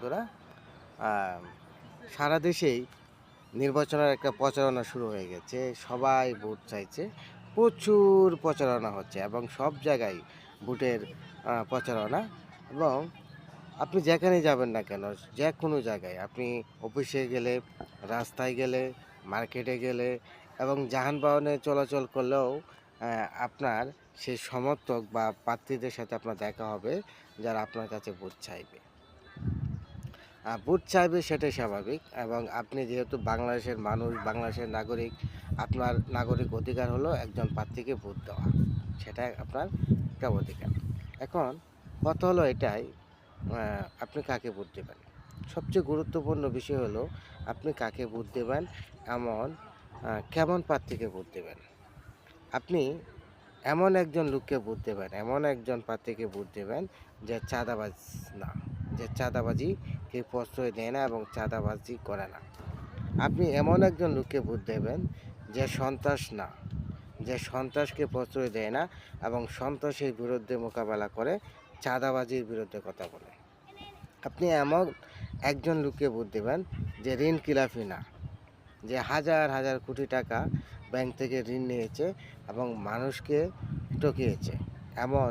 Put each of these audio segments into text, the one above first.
বন্ধুরা, সারা দেশেই নির্বাচনের একটা প্রচারণা শুরু হয়ে গেছে। সবাই ভোট চাইছে, প্রচুর প্রচারণা হচ্ছে এবং সব জায়গায় ভোটের প্রচারণা। এবং আপনি যেখানে যাবেন না কেন, যে কোনো জায়গায় আপনি অফিসে গেলে, রাস্তায় গেলে, মার্কেটে গেলে এবং যানবাহনে চলাচল করলেও আপনার সেই সমর্থক বা প্রার্থীদের সাথে আপনার দেখা হবে, যারা আপনার কাছে ভোট চাইবে। ভোট চাইবে সেটাই স্বাভাবিক, এবং আপনি যেহেতু বাংলাদেশের মানুষ, বাংলাদেশের নাগরিক, আপনার নাগরিক অধিকার হলো একজন প্রার্থীকে ভোট দেওয়া। সেটা আপনার একটা অধিকার। এখন কথা হলো এটাই, আপনি কাকে ভোট দেবেন। সবচেয়ে গুরুত্বপূর্ণ বিষয় হলো আপনি কাকে ভোট দেবেন, এমন কেমন প্রার্থীকে ভোট দেবেন। আপনি এমন একজন লোককে ভোট দেবেন, এমন একজন প্রার্থীকে ভোট দেবেন যে চাঁদাবাজ না, যে চাঁদাবাজিকে প্রশ্রয় দেয় না এবং চাঁদাবাজি করে না। আপনি এমন একজন লোককে ভোট দেবেন যে সন্ত্রাস না, যে সন্ত্রাসকে প্রশ্রয় দেয় না এবং সন্ত্রাসের বিরুদ্ধে মোকাবেলা করে, চাঁদাবাজির বিরুদ্ধে কথা বলে। আপনি এমন একজন লোককে ভোট দেবেন যে ঋণ খিলাফি না, যে হাজার হাজার কোটি টাকা ব্যাংক থেকে ঋণ নিয়েছে এবং মানুষকে ঠকিয়েছে। এমন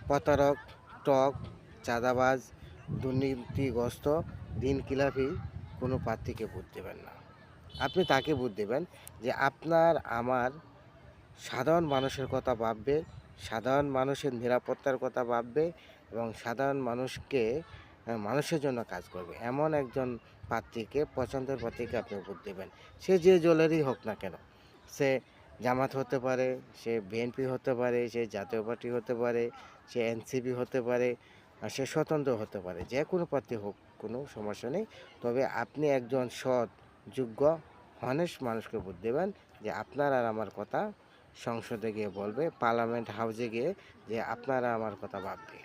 প্রতারক, টক, চাঁদাবাজ, দুর্নীতিগ্রস্ত, ঋণখিলাপি কোনো প্রার্থীকে ভোট দেবেন না। আপনি তাকে ভোট দেবেন যে আপনার আমার সাধারণ মানুষের কথা ভাববে, সাধারণ মানুষের নিরাপত্তার কথা ভাববে এবং সাধারণ মানুষকে মানুষের জন্য কাজ করবে। এমন একজন প্রার্থীকে, পছন্দের প্রার্থীকে আপনি ভোট দেবেন। সে যে দলেরই হোক না কেন, সে জামাত হতে পারে, সে বিএনপি হতে পারে, সে জাতীয় পার্টি হতে পারে, সে এনসিপি হতে পারে, সে স্বতন্ত্র হতে পারে, যে কোনো প্রার্থী হোক, কোনো সমস্যা নেই। তবে আপনি একজন সৎ, যোগ্য, হনেস্ট মানুষকে ভোট দেবেন যে আপনার আর আমার কথা সংসদে গিয়ে বলবে, পার্লামেন্ট হাউসে গিয়ে যে আপনারা আমার কথা ভাববে।